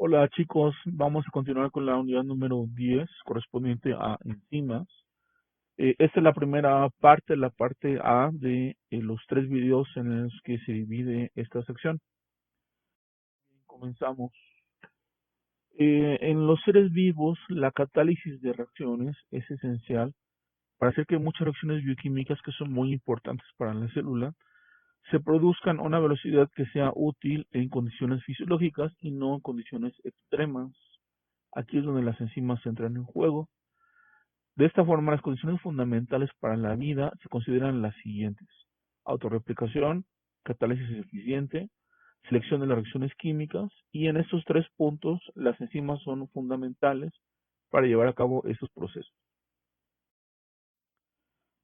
Hola chicos, vamos a continuar con la unidad número 10 correspondiente a enzimas. Esta es la primera parte, la parte A de los tres videos en los que se divide esta sección. Comenzamos. En los seres vivos, la catálisis de reacciones es esencial para hacer que muchas reacciones bioquímicas que son muy importantes para la célula se produzcan a una velocidad que sea útil en condiciones fisiológicas y no en condiciones extremas. Aquí es donde las enzimas entran en juego. De esta forma, las condiciones fundamentales para la vida se consideran las siguientes: autorreplicación, catálisis eficiente, selección de las reacciones químicas, y en estos tres puntos las enzimas son fundamentales para llevar a cabo estos procesos.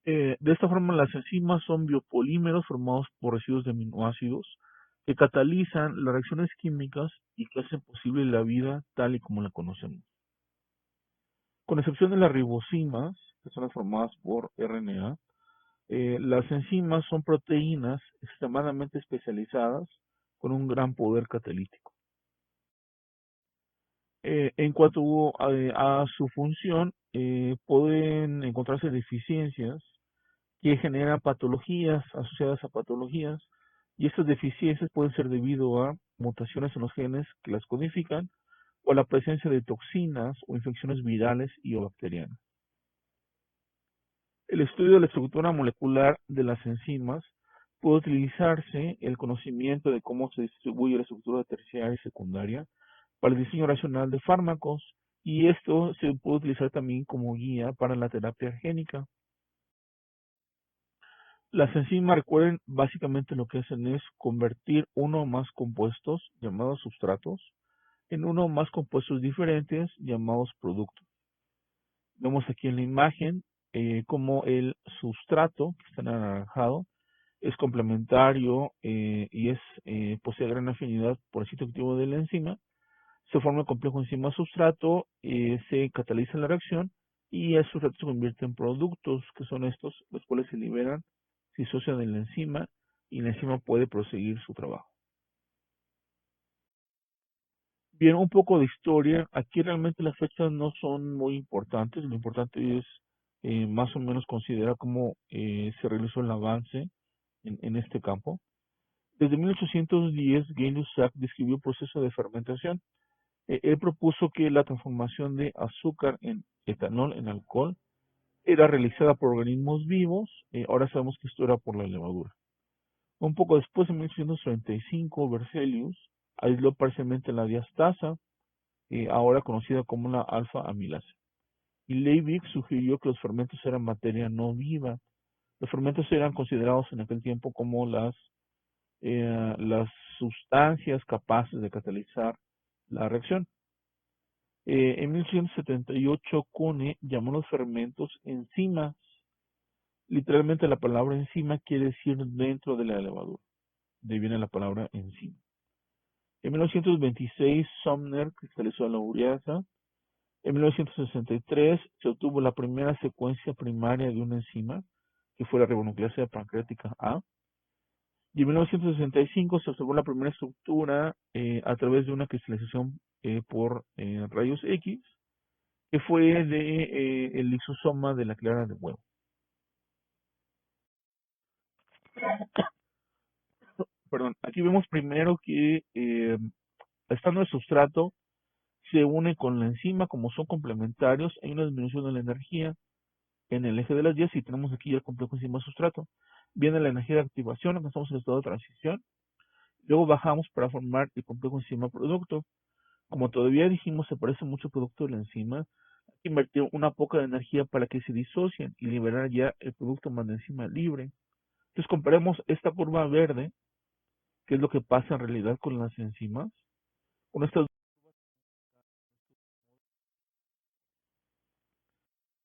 De esta forma, las enzimas son biopolímeros formados por residuos de aminoácidos que catalizan las reacciones químicas y que hacen posible la vida tal y como la conocemos. Con excepción de las ribosimas, que son las formadas por RNA, las enzimas son proteínas extremadamente especializadas con un gran poder catalítico. En cuanto a su función, pueden encontrarse deficiencias que generan patologías asociadas a patologías, y estas deficiencias pueden ser debido a mutaciones en los genes que las codifican o a la presencia de toxinas o infecciones virales y o bacterianas. El estudio de la estructura molecular de las enzimas puede utilizarse el conocimiento de cómo se distribuye la estructura terciaria y secundaria para el diseño racional de fármacos, y esto se puede utilizar también como guía para la terapia génica. Las enzimas, recuerden, básicamente lo que hacen es convertir uno o más compuestos, llamados sustratos, en uno o más compuestos diferentes, llamados productos. Vemos aquí en la imagen cómo el sustrato, que está en anaranjado, es complementario posee gran afinidad por el sitio activo de la enzima. Se forma el complejo enzima-sustrato, se cataliza la reacción y el sustrato se convierte en productos, que son estos, los cuales se liberan, se disocian de la enzima y la enzima puede proseguir su trabajo. Bien, un poco de historia. Aquí realmente las fechas no son muy importantes. Lo importante es más o menos considerar cómo se realizó el avance en este campo. Desde 1810, Gay-Lussac describió el proceso de fermentación. Él propuso que la transformación de azúcar en etanol en alcohol era realizada por organismos vivos. Ahora sabemos que esto era por la levadura. Un poco después, en 1835, Berzelius aisló parcialmente la diastasa, ahora conocida como la alfa-amilasa. Y Liebig sugirió que los fermentos eran materia no viva. Los fermentos eran considerados en aquel tiempo como las sustancias capaces de catalizar la reacción. En 1878, Kuhne llamó los fermentos enzimas. Literalmente la palabra enzima quiere decir dentro de la levadura. De ahí viene la palabra enzima. En 1926, Sumner cristalizó la ureasa. En 1963 se obtuvo la primera secuencia primaria de una enzima, que fue la ribonucleasa pancreática A. Y en 1965 se observó la primera estructura a través de una cristalización por rayos X, que fue el lisosoma de la clara de huevo. Perdón, aquí vemos primero que estando el sustrato se une con la enzima, como son complementarios, hay una disminución de la energía en el eje de las 10 y tenemos aquí el complejo enzima-sustrato. Viene la energía de activación, alcanzamos el estado de transición, luego bajamos para formar el complejo enzima-producto. Como todavía dijimos, se parece mucho al producto de la enzima, hay que invertir una poca de energía para que se disocien y liberar ya el producto más de enzima libre. Entonces comparemos esta curva verde, que es lo que pasa en realidad con las enzimas, con estas.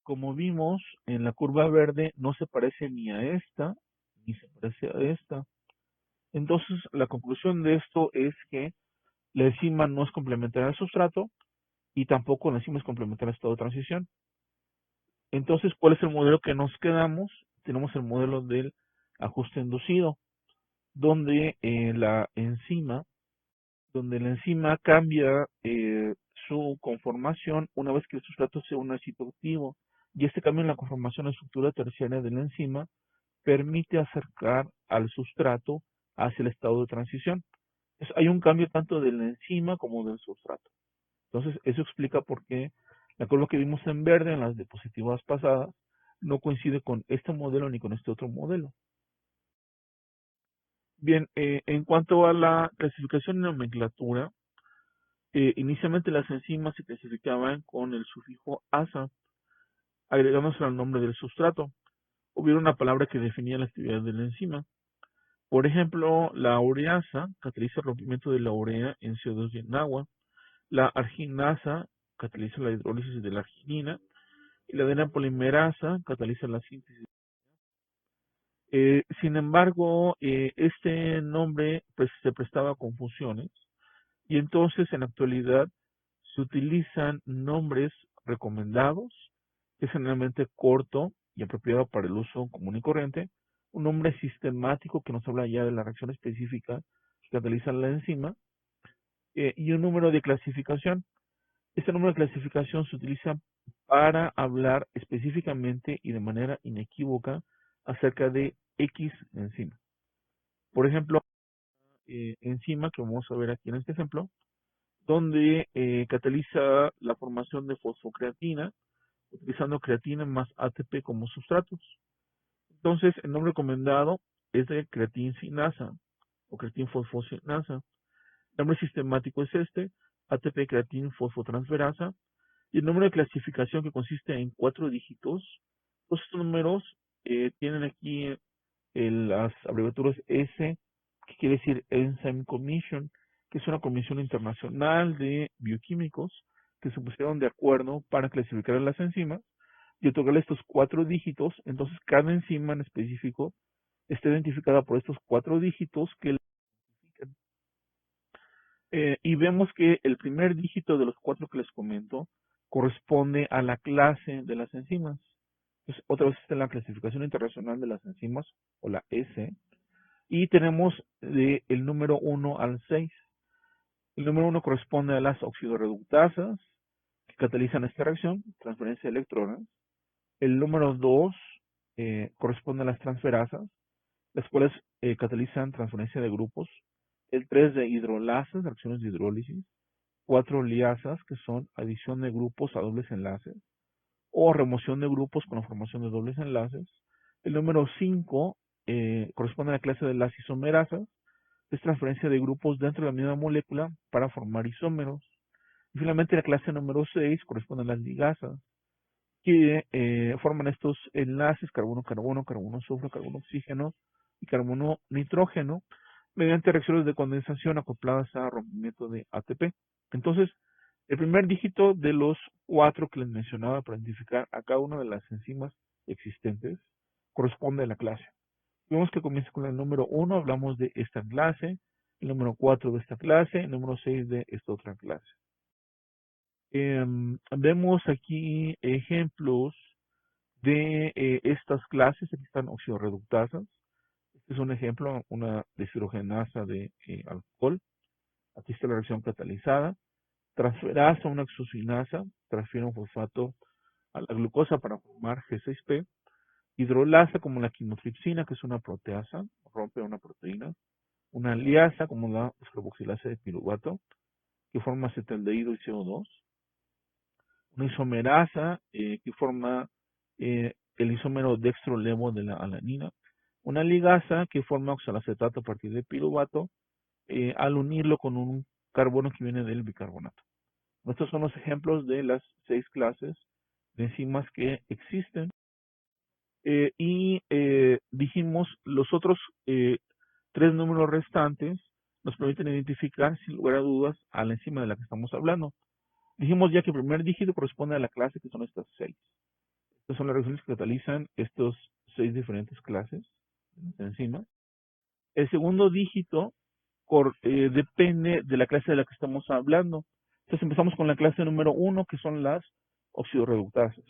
Como vimos, en la curva verde no se parece ni a esta, ni se parece a esta. Entonces, la conclusión de esto es que la enzima no es complementaria al sustrato y tampoco la enzima es complementaria al estado de transición. Entonces, ¿cuál es el modelo que nos quedamos? Tenemos el modelo del ajuste inducido, donde la enzima donde la enzima cambia su conformación una vez que el sustrato se une al sitio activo. Y este cambio en la conformación de la estructura terciaria de la enzima permite acercar al sustrato hacia el estado de transición. Entonces, hay un cambio tanto de la enzima como del sustrato. Entonces, eso explica por qué la curva que vimos en verde en las diapositivas pasadas no coincide con este modelo ni con este otro modelo. Bien, en cuanto a la clasificación y nomenclatura, inicialmente las enzimas se clasificaban con el sufijo asa, agregándose al nombre del sustrato. Hubiera una palabra que definía la actividad de la enzima. Por ejemplo, la ureasa cataliza el rompimiento de la urea en CO2 y en agua. La arginasa cataliza la hidrólisis de la arginina. Y la adenopolimerasa cataliza la síntesis. Sin embargo, este nombre pues, se prestaba a confusiones y entonces en la actualidad se utilizan nombres recomendados, que es generalmente corto y apropiado para el uso común y corriente, un nombre sistemático que nos habla ya de la reacción específica que cataliza la enzima, y un número de clasificación. Este número de clasificación se utiliza para hablar específicamente y de manera inequívoca acerca de X enzima. Por ejemplo, enzima que vamos a ver aquí en este ejemplo, donde cataliza la formación de fosfocreatina, utilizando creatina más ATP como sustratos. Entonces, el nombre recomendado es de creatinsinasa o creatinfosfosinasa. El nombre sistemático es este, ATP creatinfosfotransferasa. Y el número de clasificación que consiste en 4 dígitos. Todos estos números tienen aquí las abreviaturas S, que quiere decir Enzyme Commission, que es una comisión internacional de bioquímicos que se pusieron de acuerdo para clasificar las enzimas y otorgarle estos 4 dígitos. Entonces, cada enzima en específico está identificada por estos 4 dígitos que la clasifican. Y vemos que el primer dígito de los 4 que les comento corresponde a la clase de las enzimas. Entonces, otra vez está en la clasificación internacional de las enzimas, o la S, y tenemos el número 1 al 6. El número 1 corresponde a las oxidorreductasas, que catalizan esta reacción, transferencia de electrones. El número 2 corresponde a las transferasas, las cuales catalizan transferencia de grupos. El 3 de hidrolasas, reacciones de hidrólisis. 4 liasas, que son adición de grupos a dobles enlaces, o remoción de grupos con la formación de dobles enlaces. El número 5 corresponde a la clase de las isomerasas, es transferencia de grupos dentro de la misma molécula para formar isómeros. Y finalmente la clase número 6 corresponde a las ligasas, que forman estos enlaces carbono-carbono, carbono-azufre, carbono-oxígeno y carbono-nitrógeno mediante reacciones de condensación acopladas a rompimiento de ATP. Entonces, el primer dígito de los 4 que les mencionaba para identificar a cada una de las enzimas existentes corresponde a la clase. Vemos que comienza con el número 1, hablamos de esta clase, el número 4 de esta clase, el número 6 de esta otra clase. Vemos aquí ejemplos de estas clases. Aquí están oxidorreductasas. Este es un ejemplo, una deshidrogenasa de alcohol. Aquí está la reacción catalizada. Transferasa, una exocinasa, transfiere un fosfato a la glucosa para formar G6P. Hidrolasa, como la quimotripsina, que es una proteasa, rompe una proteína. Una liasa, como la carboxilasa de piruvato, que forma acetaldehído y CO2. Una isomerasa, que forma el isómero dextrolevo de la alanina. Una ligasa, que forma oxalacetato a partir de piruvato, al unirlo con un carbono que viene del bicarbonato. Estos son los ejemplos de las 6 clases de enzimas que existen. Y dijimos, los otros 3 números restantes nos permiten identificar, sin lugar a dudas, a la enzima de la que estamos hablando. Dijimos ya que el primer dígito corresponde a la clase, que son estas 6. Estas son las reacciones que catalizan estos 6 diferentes clases de enzimas. El segundo dígito depende de la clase de la que estamos hablando. Entonces empezamos con la clase número 1, que son las oxidorreductasas.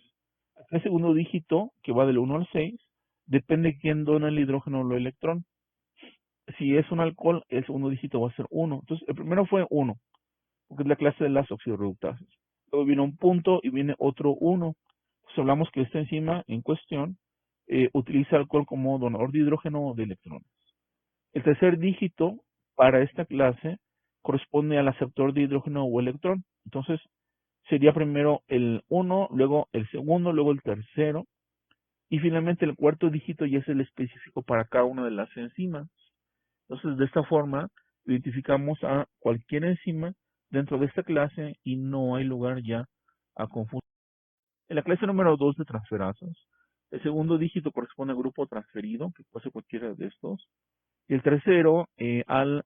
El segundo dígito, que va del 1 al 6, depende de quién dona el hidrógeno o el electrón. Si es un alcohol, el segundo dígito va a ser 1. Entonces, el primero fue 1, porque es la clase de las oxidorreductasas. Luego viene un punto y viene otro 1. Entonces, hablamos que esta enzima en cuestión utiliza alcohol como donador de hidrógeno o de electrones. El tercer dígito para esta clase corresponde al aceptor de hidrógeno o electrón. Entonces, sería primero el 1, luego el segundo, luego el tercero, y finalmente el cuarto dígito ya es el específico para cada una de las enzimas. Entonces, de esta forma, identificamos a cualquier enzima dentro de esta clase y no hay lugar ya a confusión. En la clase número 2 de transferasas, el segundo dígito corresponde al grupo transferido, que puede ser cualquiera de estos, y el tercero al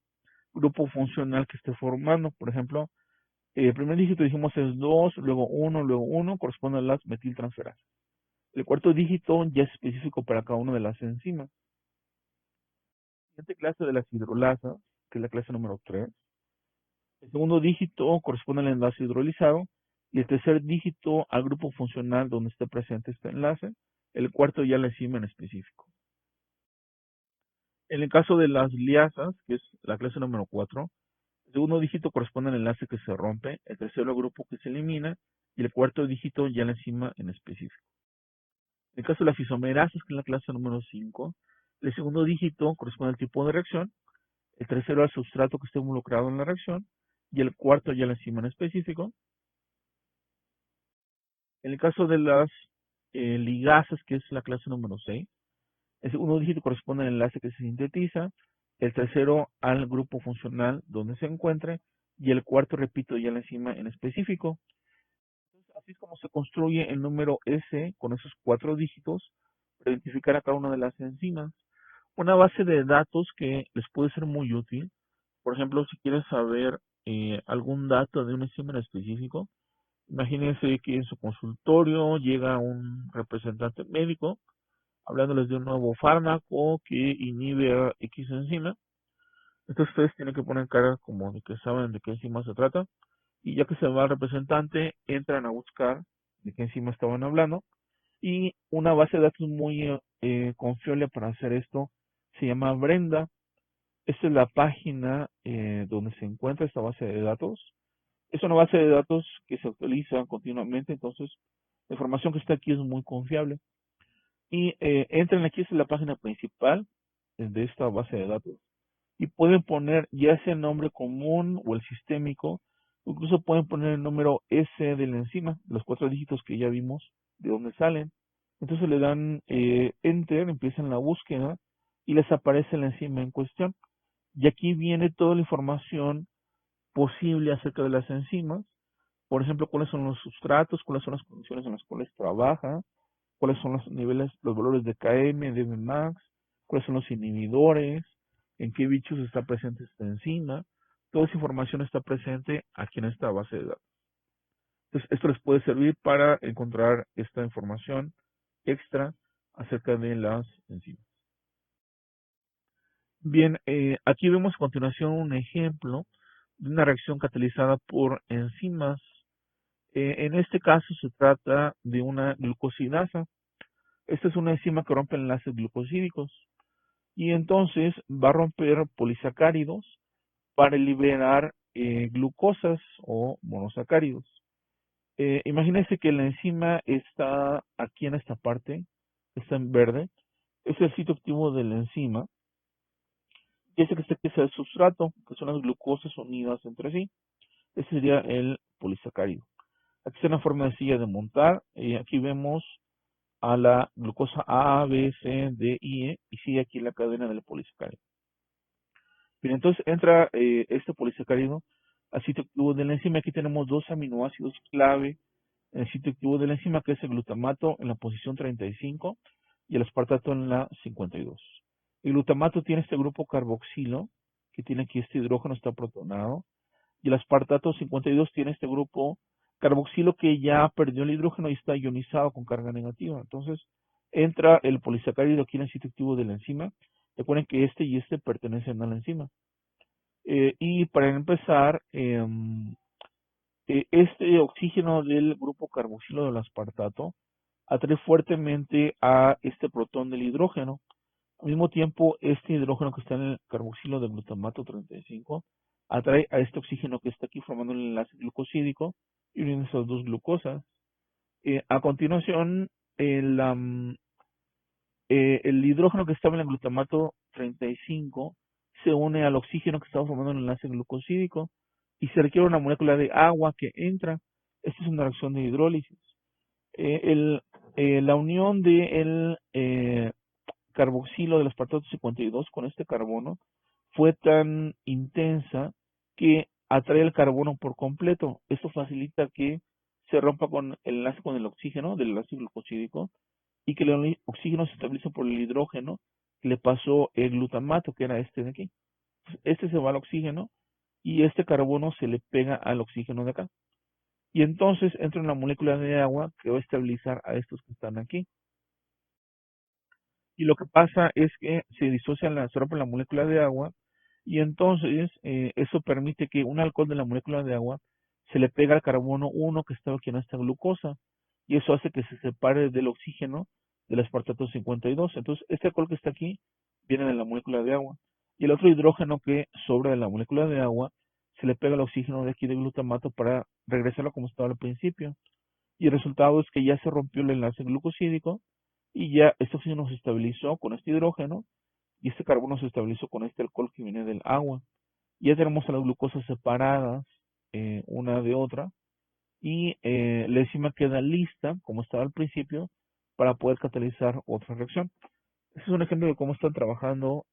grupo funcional que esté formando. Por ejemplo, el primer dígito dijimos es 2, luego 1, corresponde a las metiltransferasas. El cuarto dígito ya es específico para cada una de las enzimas. La siguiente clase de las hidrolasas, que es la clase número 3, el segundo dígito corresponde al enlace hidrolizado y el tercer dígito al grupo funcional donde esté presente este enlace. El cuarto ya la enzima en específico. En el caso de las liasas, que es la clase número 4, el segundo dígito corresponde al enlace que se rompe, el tercero al grupo que se elimina y el cuarto dígito ya la enzima en específico. En el caso de las isomerasas, que es la clase número 5, el segundo dígito corresponde al tipo de reacción, el tercero al sustrato que esté involucrado en la reacción y el cuarto ya la enzima en específico. En el caso de las ligasas, que es la clase número 6, el segundo dígito corresponde al enlace que se sintetiza, el tercero al grupo funcional donde se encuentre y el cuarto, repito, ya la enzima en específico. Entonces, así es como se construye el número S con esos 4 dígitos para identificar a cada una de las enzimas. Una base de datos que les puede ser muy útil, por ejemplo, si quieres saber algún dato de una enzima en específico, imagínense que en su consultorio llega un representante médico hablándoles de un nuevo fármaco que inhibe a X enzima. Entonces ustedes tienen que poner cara como de que saben de qué enzima se trata. Y ya que se va el representante, entran a buscar de qué enzima estaban hablando. Y una base de datos muy confiable para hacer esto se llama Brenda. Esta es la página donde se encuentra esta base de datos. Es una base de datos que se actualiza continuamente, entonces la información que está aquí es muy confiable. Y entran aquí, esta es la página principal de esta base de datos. Y pueden poner ya sea el nombre común o el sistémico, incluso pueden poner el número S de la enzima, los 4 dígitos que ya vimos de dónde salen. Entonces le dan Enter, empiezan la búsqueda y les aparece la enzima en cuestión. Y aquí viene toda la información posible acerca de las enzimas. Por ejemplo, cuáles son los sustratos, cuáles son las condiciones en las cuales trabaja, cuáles son los niveles, los valores de Km, de Vmax, cuáles son los inhibidores, en qué bichos está presente esta enzima. Toda esa información está presente aquí en esta base de datos. Entonces, esto les puede servir para encontrar esta información extra acerca de las enzimas. Bien, aquí vemos a continuación un ejemplo de una reacción catalizada por enzimas. En este caso se trata de una glucosidasa. Esta es una enzima que rompe enlaces glucosídicos y entonces va a romper polisacáridos para liberar glucosas o monosacáridos. Imagínense que la enzima está aquí en esta parte, está en verde, es el sitio activo de la enzima, y ese que es el sustrato, que son las glucosas unidas entre sí, ese sería el polisacárido. Aquí está una forma sencilla de montar, aquí vemos a la glucosa A, B, C, D, I, E, y sigue aquí la cadena del polisacárido. Bien, entonces entra este polisacárido al sitio activo de la enzima. Aquí tenemos 2 aminoácidos clave en el sitio activo de la enzima, que es el glutamato en la posición 35 y el aspartato en la 52. El glutamato tiene este grupo carboxilo, que tiene aquí este hidrógeno, está protonado, y el aspartato 52 tiene este grupo carboxilo que ya perdió el hidrógeno y está ionizado con carga negativa. Entonces entra el polisacárido aquí en el sitio activo de la enzima. Recuerden que este y este pertenecen a la enzima. Y para empezar, este oxígeno del grupo carboxilo del aspartato atrae fuertemente a este protón del hidrógeno. Al mismo tiempo, este hidrógeno que está en el carboxilo de glutamato 35 atrae a este oxígeno que está aquí formando el enlace glucosídico y unen esas dos glucosas. A continuación, el, el hidrógeno que estaba en el glutamato 35 se une al oxígeno que estaba formando el enlace glucosídico y se requiere una molécula de agua que entra. Esta es una reacción de hidrólisis. La unión del carboxilo del aspartato 52 con este carbono fue tan intensa que atrae el carbono por completo. Esto facilita que se rompa con el enlace con el oxígeno del enlace glucosídico y que el oxígeno se estabilice por el hidrógeno que le pasó el glutamato, que era este de aquí. Este se va al oxígeno y este carbono se le pega al oxígeno de acá. Y entonces entra una molécula de agua que va a estabilizar a estos que están aquí. Y lo que pasa es que se rompe la molécula de agua y entonces eso permite que un alcohol de la molécula de agua se le pega al carbono 1 que está aquí en esta glucosa y eso hace que se separe del oxígeno del aspartato 52. Entonces este alcohol que está aquí viene de la molécula de agua y el otro hidrógeno que sobra de la molécula de agua se le pega al oxígeno de aquí de glutamato para regresarlo como estaba al principio. Y el resultado es que ya se rompió el enlace glucosídico y ya este oxígeno se estabilizó con este hidrógeno y este carbono se estabilizó con este alcohol que viene del agua. Ya tenemos a las glucosas separadas una de otra y la enzima queda lista, como estaba al principio, para poder catalizar otra reacción. Este es un ejemplo de cómo están trabajando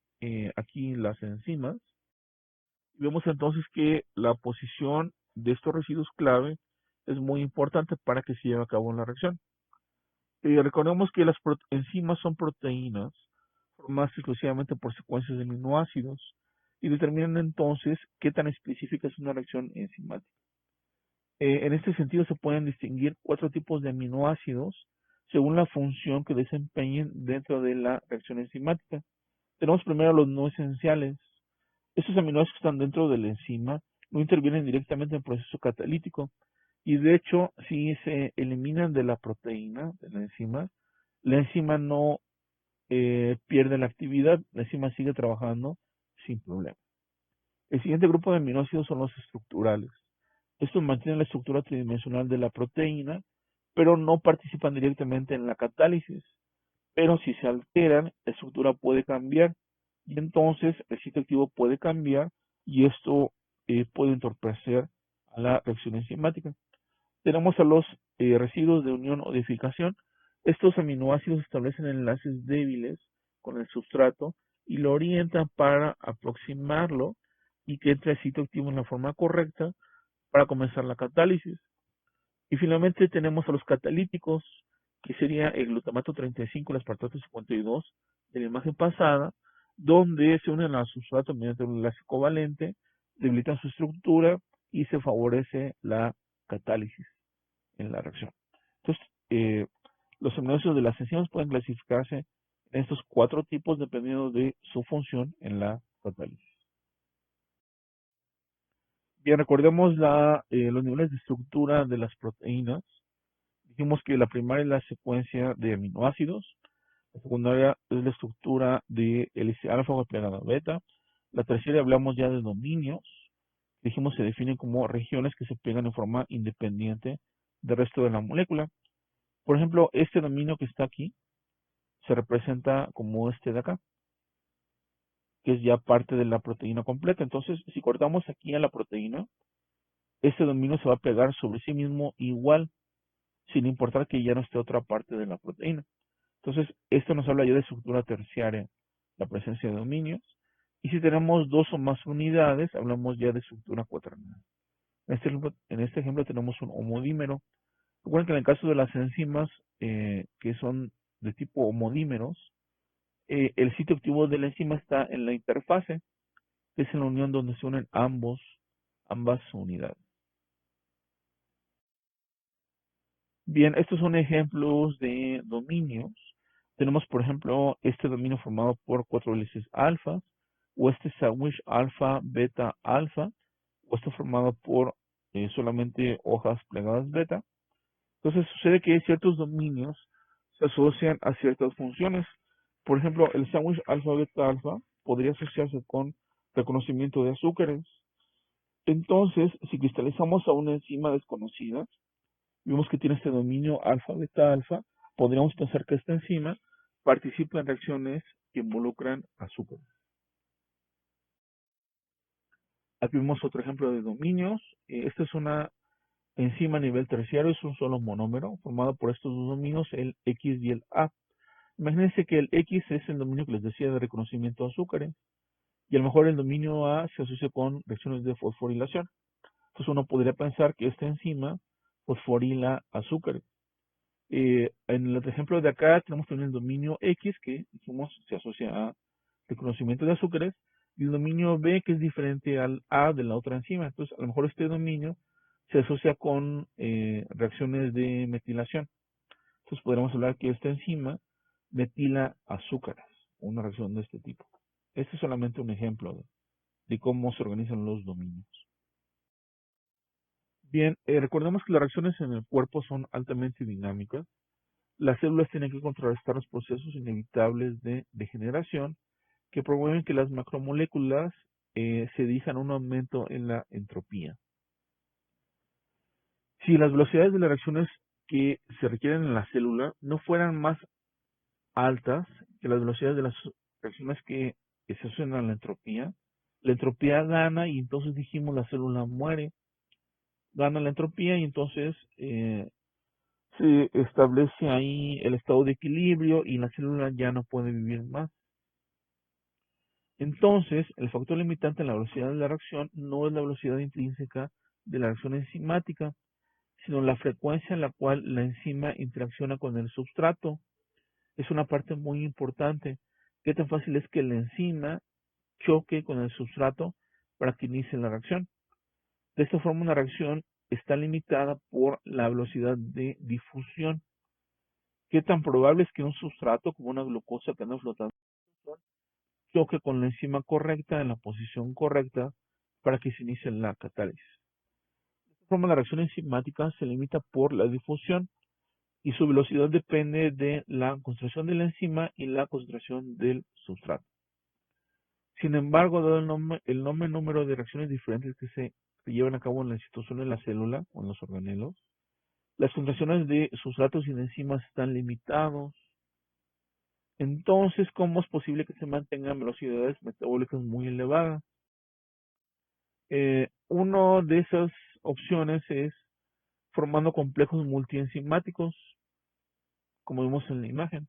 aquí las enzimas. Vemos entonces que la posición de estos residuos clave es muy importante para que se lleve a cabo una reacción. Recordemos que las enzimas son proteínas formadas exclusivamente por secuencias de aminoácidos y determinan entonces qué tan específica es una reacción enzimática. En este sentido se pueden distinguir 4 tipos de aminoácidos según la función que desempeñen dentro de la reacción enzimática. Tenemos primero los no esenciales. Estos aminoácidos que están dentro de la enzima no intervienen directamente en el proceso catalítico y de hecho si se eliminan de la proteína, de la enzima no pierde la actividad, la enzima sigue trabajando sin problema. El siguiente grupo de aminoácidos son los estructurales. Estos mantienen la estructura tridimensional de la proteína, pero no participan directamente en la catálisis. Pero si se alteran, la estructura puede cambiar y entonces el sitio activo puede cambiar y esto puede entorpecer a la reacción enzimática. Tenemos a los residuos de unión o edificación. Estos aminoácidos establecen enlaces débiles con el sustrato y lo orientan para aproximarlo y que entre el sitio activo en la forma correcta para comenzar la catálisis. Y finalmente tenemos a los catalíticos, que sería el glutamato 35 y el aspartato 52 de la imagen pasada, donde se unen al sustrato mediante un enlace covalente, debilitan su estructura y se favorece la catálisis en la reacción. Entonces, los aminoácidos de las enzimas pueden clasificarse en estos 4 tipos dependiendo de su función en la catálisis. Bien, recordemos los niveles de estructura de las proteínas. Dijimos que la primaria es la secuencia de aminoácidos, la secundaria es la estructura de hélice alfa o plegada beta, la tercera hablamos ya de dominios, dijimos se definen como regiones que se pegan en forma independiente del resto de la molécula. Por ejemplo, este dominio que está aquí se representa como este de acá, que es ya parte de la proteína completa. Entonces, si cortamos aquí a la proteína, este dominio se va a pegar sobre sí mismo igual, sin importar que ya no esté otra parte de la proteína. Entonces, esto nos habla ya de estructura terciaria, la presencia de dominios. Y si tenemos 2 o más unidades, hablamos ya de estructura cuaternaria. En este ejemplo tenemos un homodímero. Recuerden que en el caso de las enzimas que son de tipo homodímeros, el sitio activo de la enzima está en la interfase, que es en la unión donde se unen ambas unidades. Bien, estos son ejemplos de dominios. Tenemos, por ejemplo, este dominio formado por 4 hélices alfa, o este sándwich alfa, beta, alfa, o este formado por solamente hojas plegadas beta. Entonces sucede que ciertos dominios se asocian a ciertas funciones. Por ejemplo, el sándwich alfa-beta-alfa podría asociarse con reconocimiento de azúcares. Entonces, si cristalizamos a una enzima desconocida, vemos que tiene este dominio alfa-beta-alfa, podríamos pensar que esta enzima participa en reacciones que involucran azúcar. Aquí vemos otro ejemplo de dominios. Esta es una enzima a nivel terciario, es un solo monómero formado por estos dos dominios, el X y el A. Imagínense que el X es el dominio que les decía de reconocimiento de azúcares y a lo mejor el dominio A se asocia con reacciones de fosforilación. Entonces uno podría pensar que esta enzima fosforila azúcares. En el ejemplo de acá tenemos también el dominio X que dijimos se asocia a reconocimiento de azúcares y el dominio B que es diferente al A de la otra enzima. Entonces a lo mejor este dominio se asocia con reacciones de metilación. Entonces podríamos hablar que esta enzima metila azúcares, una reacción de este tipo. Este es solamente un ejemplo de cómo se organizan los dominios. Bien, recordemos que las reacciones en el cuerpo son altamente dinámicas. Las células tienen que contrarrestar los procesos inevitables de degeneración que promueven que las macromoléculas se dirijan a un aumento en la entropía. Si las velocidades de las reacciones que se requieren en la célula no fueran más altas que las velocidades de las reacciones que se asocian a la entropía gana y entonces dijimos la célula muere, gana la entropía y entonces se establece ahí el estado de equilibrio y la célula ya no puede vivir más. Entonces, el factor limitante en la velocidad de la reacción no es la velocidad intrínseca de la reacción enzimática, sino la frecuencia en la cual la enzima interacciona con el substrato. Es una parte muy importante. ¿Qué tan fácil es que la enzima choque con el substrato para que inicie la reacción? De esta forma, una reacción está limitada por la velocidad de difusión. ¿Qué tan probable es que un substrato como una glucosa que anda flotando choque con la enzima correcta en la posición correcta para que se inicie la catálisis? De esta forma, la reacción enzimática se limita por la difusión y su velocidad depende de la concentración de la enzima y la concentración del substrato. Sin embargo, dado el enorme número de reacciones diferentes que se llevan a cabo en el citosol de la célula o en los organelos, las concentraciones de sustratos y de enzimas están limitados. Entonces, ¿cómo es posible que se mantengan velocidades metabólicas muy elevadas? Una de esas opciones es formando complejos multienzimáticos, como vemos en la imagen.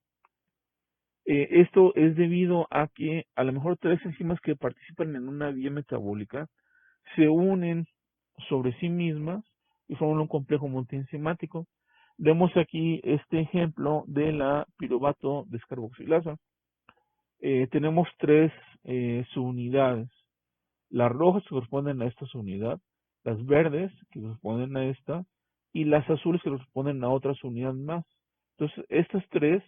Esto es debido a que a lo mejor tres enzimas que participan en una vía metabólica se unen sobre sí mismas y forman un complejo multienzimático. Vemos aquí este ejemplo de la piruvato descarboxilasa. Tenemos tres subunidades. Las rojas que corresponden a esta subunidad, las verdes que corresponden a esta y las azules que corresponden a otra subunidad más. Entonces, estas tres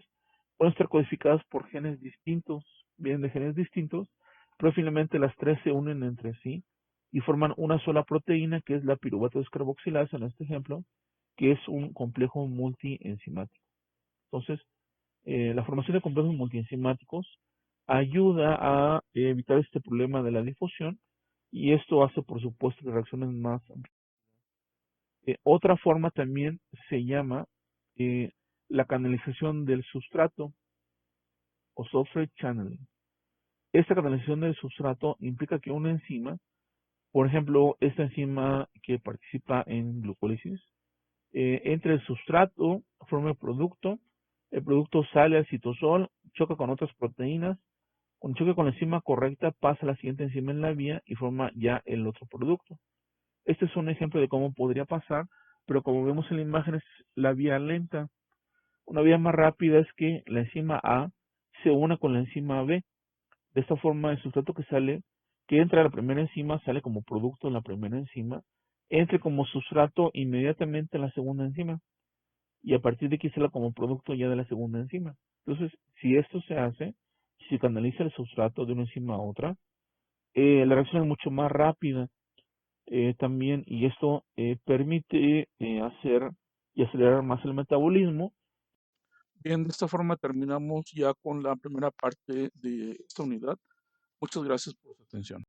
pueden estar codificadas por genes distintos, vienen de genes distintos, pero finalmente las tres se unen entre sí y forman una sola proteína que es la piruvato descarboxilasa en este ejemplo, que es un complejo multienzimático. Entonces, la formación de complejos multienzimáticos ayuda a evitar este problema de la difusión y esto hace, por supuesto, que reacciones más. Otra forma también se llama la canalización del sustrato o substrate channeling. Esta canalización del sustrato implica que una enzima, por ejemplo, esta enzima que participa en glucólisis, entre el sustrato, forma el producto sale al citosol, choca con otras proteínas, cuando choca con la enzima correcta pasa a la siguiente enzima en la vía y forma ya el otro producto. Este es un ejemplo de cómo podría pasar, pero como vemos en la imagen es la vía lenta. Una vía más rápida es que la enzima A se una con la enzima B. De esta forma el sustrato que entra a la primera enzima, sale como producto en la primera enzima, entre como sustrato inmediatamente en la segunda enzima y a partir de aquí sale como producto ya de la segunda enzima. Entonces, si esto se hace, si se canaliza el sustrato de una enzima a otra, la reacción es mucho más rápida también y esto permite hacer y acelerar más el metabolismo Bien, de esta forma terminamos ya con la primera parte de esta unidad. Muchas gracias por su atención.